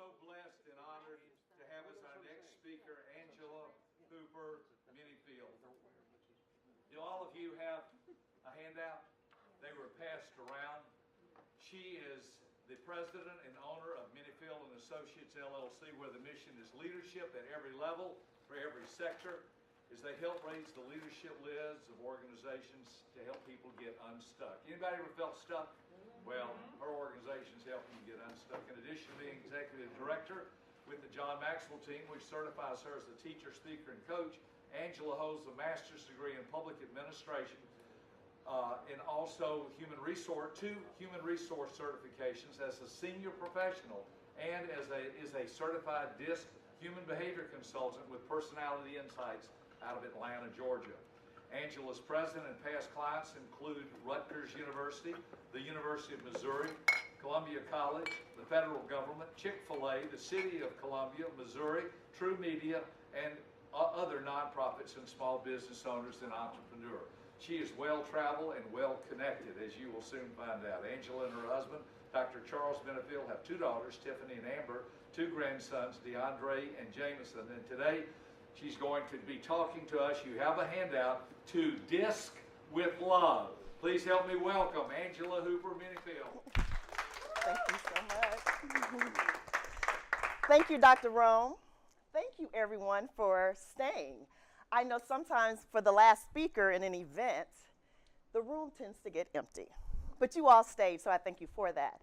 so blessed and honored to have as our next speaker, Angela Hooper Minifield. Do all of you have a handout? They were passed around. She is the president and owner of Minifield and Associates, LLC, where the mission is leadership at every level for every sector, as they help raise the leadership lids of organizations to help people get unstuck. Anybody ever felt stuck? Well, her organization's helping you get unstuck. In addition to being executive director with the John Maxwell team, which certifies her as a teacher, speaker, and coach, Angela holds a master's degree in public administration and also two human resource certifications as a senior professional and is a certified DISC human behavior consultant with Personality Insights out of Atlanta, Georgia. Angela's present and past clients include Rutgers University, the University of Missouri, Columbia College, the federal government, Chick-fil-A, the City of Columbia, Missouri, True Media, and other nonprofits and small business owners and entrepreneurs. She is well-traveled and well-connected, as you will soon find out. Angela and her husband, Dr. Charles Minifield, have two daughters, Tiffany and Amber, two grandsons, DeAndre and Jameson. And today, she's going to be talking to us. You have a handout to Disc with Love. Please help me welcome Angela Hooper Minifield. Thank you so much. Thank you, Dr. Rome. Thank you, everyone, for staying. I know sometimes for the last speaker in an event, the room tends to get empty. But you all stayed, so I thank you for that.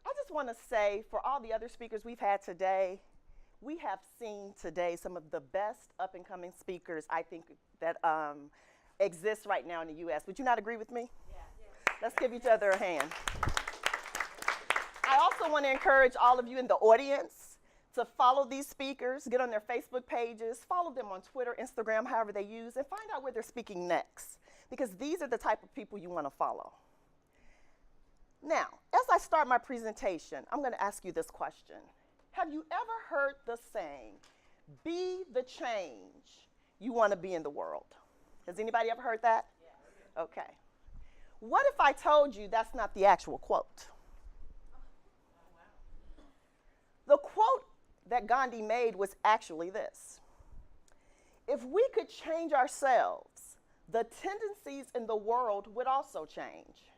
I just want to say, for all the other speakers we've had today, we have seen today some of the best up-and-coming speakers, I think, that exist right now in the U.S. Would you not agree with me? Yeah. Let's give each other a hand. I also want to encourage all of you in the audience to follow these speakers, get on their Facebook pages, follow them on Twitter, Instagram, however they use, and find out where they're speaking next, because these are the type of people you want to follow. Now, as I start my presentation, I'm going to ask you this question. Have you ever heard the saying, be the change you want to be in the world? Has anybody ever heard that? Yeah. Okay. What if I told you that's not the actual quote? The quote that Gandhi made was actually this: if we could change ourselves, the tendencies in the world would also change.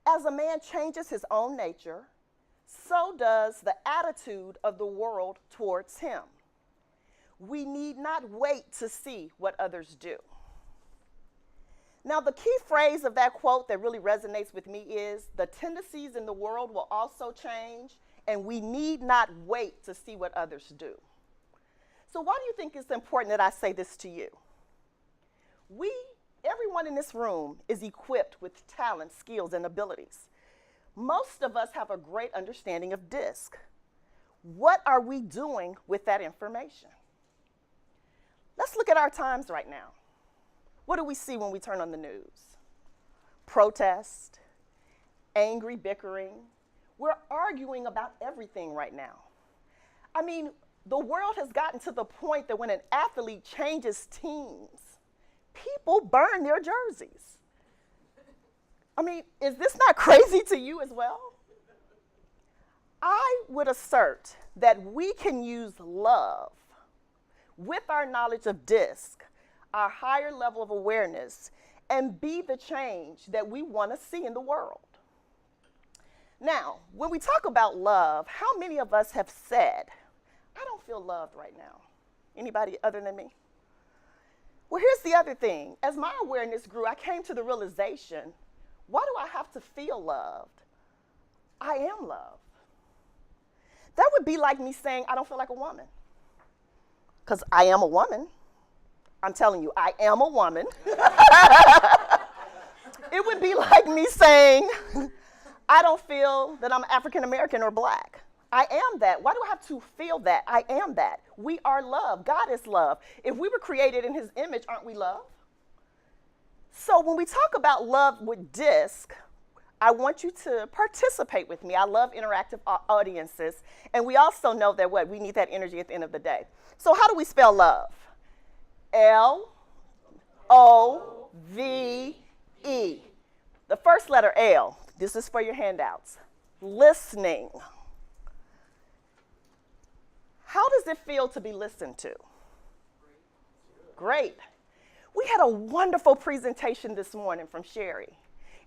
As a man changes his own nature, so does the attitude of the world towards him. We need not wait to see what others do. Now, the key phrase of that quote that really resonates with me is, the tendencies in the world will also change, and we need not wait to see what others do. So why do you think it's important that I say this to you? Everyone in this room is equipped with talent, skills, and abilities. Most of us have a great understanding of DISC. What are we doing with that information? Let's look at our times right now. What do we see when we turn on the news? Protest, angry bickering. We're arguing about everything right now. I mean, the world has gotten to the point that when an athlete changes teams, people burn their jerseys. I mean, is this not crazy to you as well? I would assert that we can use love with our knowledge of DISC, our higher level of awareness, and be the change that we want to see in the world. Now, when we talk about love, how many of us have said, I don't feel loved right now? Anybody other than me? Well, here's the other thing. As my awareness grew, I came to the realization, why do I have to feel loved? I am loved. That would be like me saying, I don't feel like a woman. Because I am a woman. I'm telling you, I am a woman. It would be like me saying, I don't feel that I'm African American or black. I am that. Why do I have to feel that? I am that. We are love. God is love. If we were created in his image, aren't we love? So when we talk about love with DISC, I want you to participate with me. I love interactive audiences. And we also know that we need that energy at the end of the day. So how do we spell love? L-O-V-E. The first letter, L. This is for your handouts. Listening. How does it feel to be listened to? Great. We had a wonderful presentation this morning from Sherry,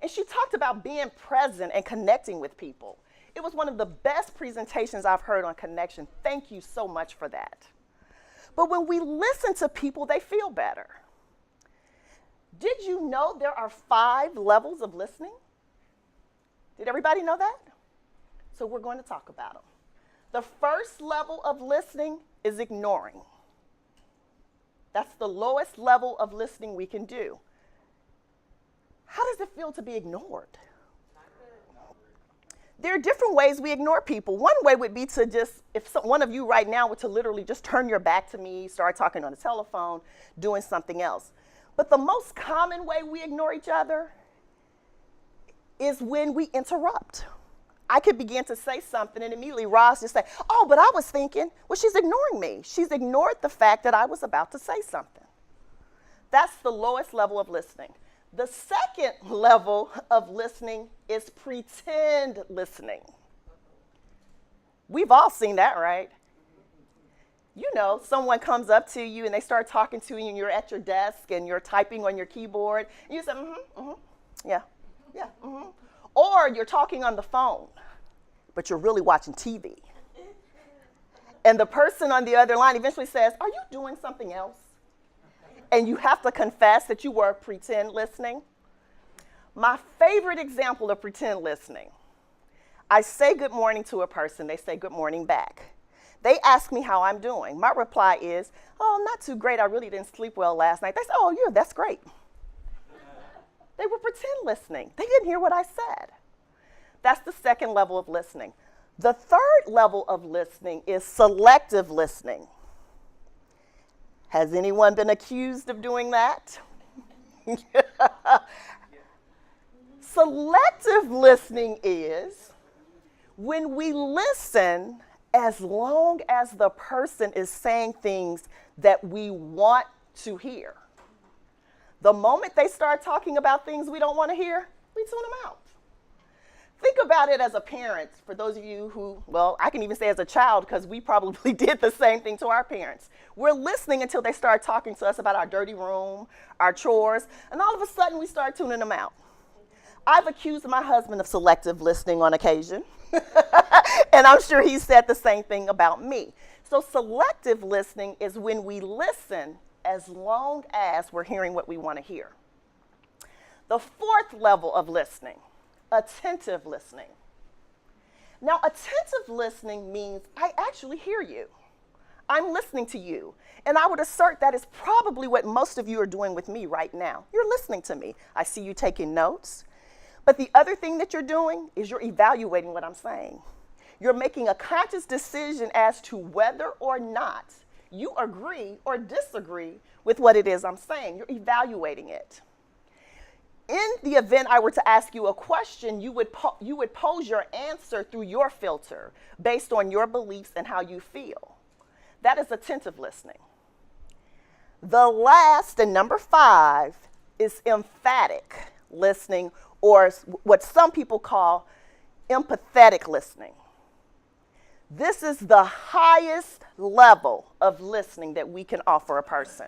and she talked about being present and connecting with people. It was one of the best presentations I've heard on connection. Thank you so much for that. But when we listen to people, they feel better. Did you know there are 5 levels of listening? Did everybody know that? So we're going to talk about them. The first level of listening is ignoring. That's the lowest level of listening we can do. How does it feel to be ignored? There are different ways we ignore people. One way would be to just, if one of you right now were to literally just turn your back to me, start talking on the telephone, doing something else. But the most common way we ignore each other is when we interrupt. I could begin to say something and immediately Roz just say, oh, but I was thinking, well, she's ignoring me. She's ignored the fact that I was about to say something. That's the lowest level of listening. The second level of listening is pretend listening. We've all seen that, right? You know, someone comes up to you and they start talking to you and you're at your desk and you're typing on your keyboard and you say, yeah, Or you're talking on the phone, but you're really watching TV. And the person on the other line eventually says, are you doing something else? And you have to confess that you were pretend listening. My favorite example of pretend listening, I say good morning to a person, they say good morning back. They ask me how I'm doing. My reply is, oh, not too great. I really didn't sleep well last night. They say, oh, yeah, that's great. They were pretend listening. They didn't hear what I said. That's the second level of listening. The third level of listening is selective listening. Has anyone been accused of doing that? Selective listening is when we listen as long as the person is saying things that we want to hear. The moment they start talking about things we don't want to hear, we tune them out. Think about it as a parent, for those of you who, well, I can even say as a child, because we probably did the same thing to our parents. We're listening until they start talking to us about our dirty room, our chores, and all of a sudden we start tuning them out. I've accused my husband of selective listening on occasion, and I'm sure he said the same thing about me. So selective listening is when we listen as long as we're hearing what we want to hear. The fourth level of listening, attentive listening. Now, attentive listening means I actually hear you. I'm listening to you. And I would assert that is probably what most of you are doing with me right now. You're listening to me. I see you taking notes. But the other thing that you're doing is you're evaluating what I'm saying. You're making a conscious decision as to whether or not you agree or disagree with what it is I'm saying. You're evaluating it. In the event I were to ask you a question, you would pose your answer through your filter based on your beliefs and how you feel. That is attentive listening. The last, and number 5, is emphatic listening, or what some people call empathetic listening. This is the highest level of listening that we can offer a person.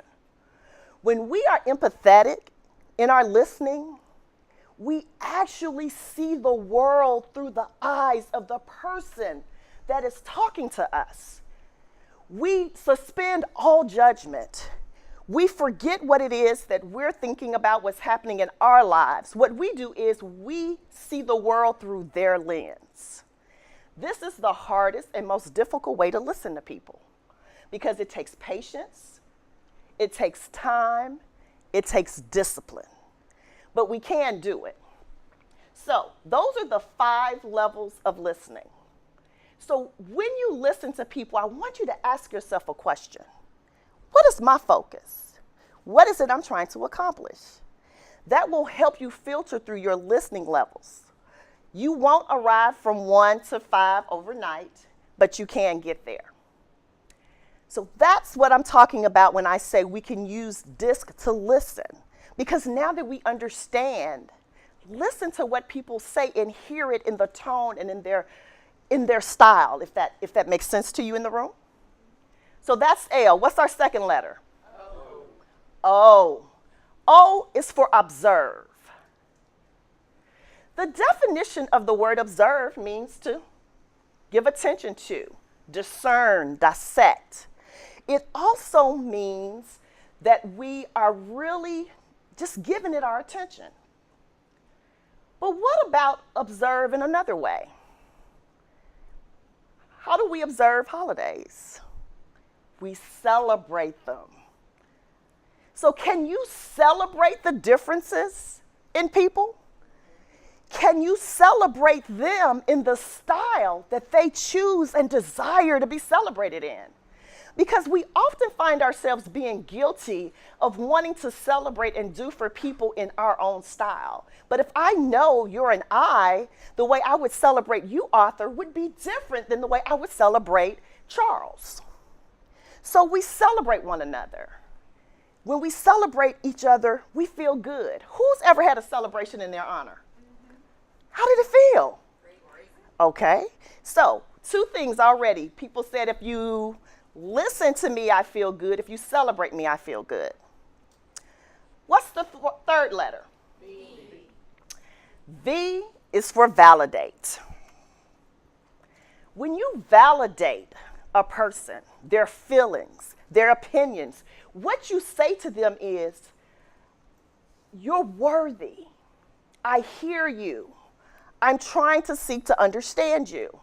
When we are empathetic in our listening, we actually see the world through the eyes of the person that is talking to us. We suspend all judgment. We forget what it is that we're thinking about, what's happening in our lives. What we do is we see the world through their lens. This is the hardest and most difficult way to listen to people because it takes patience, it takes time, it takes discipline. But we can do it. So those are the 5 levels of listening. So when you listen to people, I want you to ask yourself a question. What is my focus? What is it I'm trying to accomplish? That will help you filter through your listening levels. You won't arrive from 1 to 5 overnight, but you can get there. So that's what I'm talking about when I say we can use DISC to listen. Because now that we understand, listen to what people say and hear it in the tone and in their style, if that makes sense to you in the room. So that's L. What's our second letter? O. O is for observe. The definition of the word observe means to give attention to, discern, dissect. It also means that we are really just giving it our attention. But what about observe in another way? How do we observe holidays? We celebrate them. So can you celebrate the differences in people? Can you celebrate them in the style that they choose and desire to be celebrated in? Because we often find ourselves being guilty of wanting to celebrate and do for people in our own style. But if I know you're an I, the way I would celebrate you, Arthur, would be different than the way I would celebrate Charles. So we celebrate one another. When we celebrate each other, we feel good. Who's ever had a celebration in their honor? How did it feel? Okay, so 2 things already. People said if you listen to me, I feel good. If you celebrate me, I feel good. What's the third letter? V. V is for validate. When you validate a person, their feelings, their opinions, what you say to them is, you're worthy. I hear you. I'm trying to seek to understand you.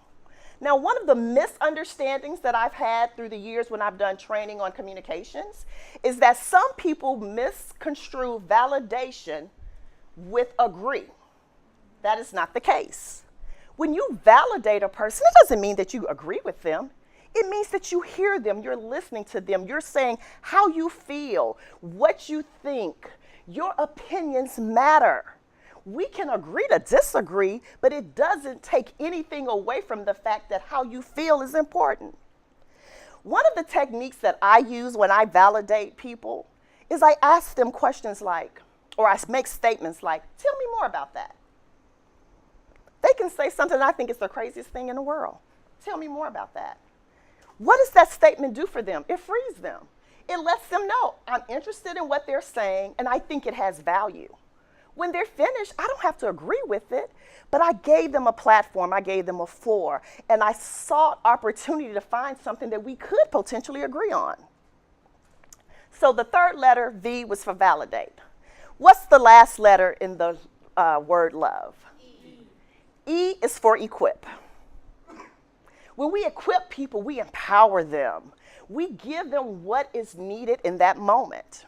Now, one of the misunderstandings that I've had through the years when I've done training on communications is that some people misconstrue validation with agree. That is not the case. When you validate a person, it doesn't mean that you agree with them. It means that you hear them, you're listening to them, you're saying how you feel, what you think. Your opinions matter. We can agree to disagree, but it doesn't take anything away from the fact that how you feel is important. One of the techniques that I use when I validate people is I ask them questions like, or I make statements like, tell me more about that. They can say something I think is the craziest thing in the world. Tell me more about that. What does that statement do for them? It frees them. It lets them know I'm interested in what they're saying and I think it has value. When they're finished, I don't have to agree with it, but I gave them a platform, I gave them a floor, and I sought opportunity to find something that we could potentially agree on. So the third letter, V, was for validate. What's the last letter in the word love? E. E is for equip. When we equip people, we empower them. We give them what is needed in that moment.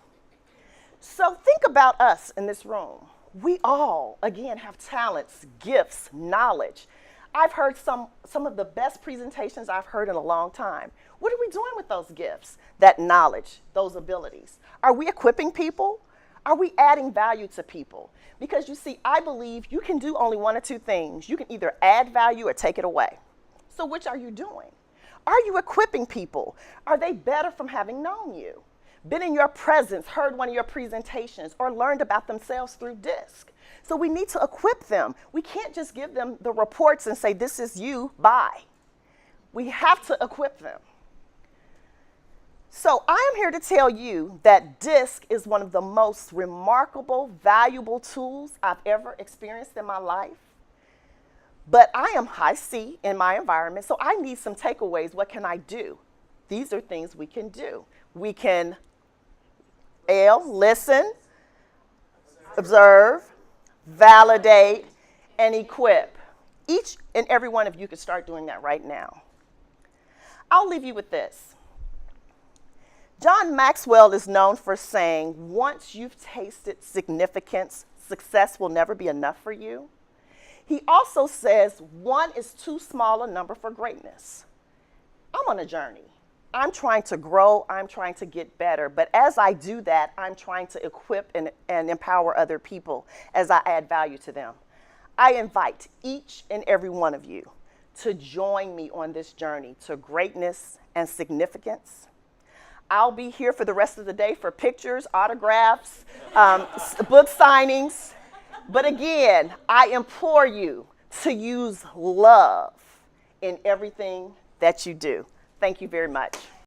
So think about us in this room. We all, again, have talents, gifts, knowledge. I've heard some of the best presentations I've heard in a long time. What are we doing with those gifts, that knowledge, those abilities? Are we equipping people? Are we adding value to people? Because you see, I believe you can do only 1 or 2 things. You can either add value or take it away. So which are you doing? Are you equipping people? Are they better from having known you? Been in your presence, heard one of your presentations, or learned about themselves through DISC. So we need to equip them. We can't just give them the reports and say, this is you, bye. We have to equip them. So I am here to tell you that DISC is one of the most remarkable, valuable tools I've ever experienced in my life. But I am high C in my environment, so I need some takeaways. What can I do? These are things we can do. We can listen, observe, validate, and equip. Each and every one of you could start doing that right now. I'll leave you with this. John Maxwell is known for saying, once you've tasted significance, success will never be enough for you. He also says, 1 is too small a number for greatness. I'm on a journey. I'm trying to grow, I'm trying to get better, but as I do that, I'm trying to equip and empower other people as I add value to them. I invite each and every one of you to join me on this journey to greatness and significance. I'll be here for the rest of the day for pictures, autographs, book signings, but again, I implore you to use love in everything that you do. Thank you very much.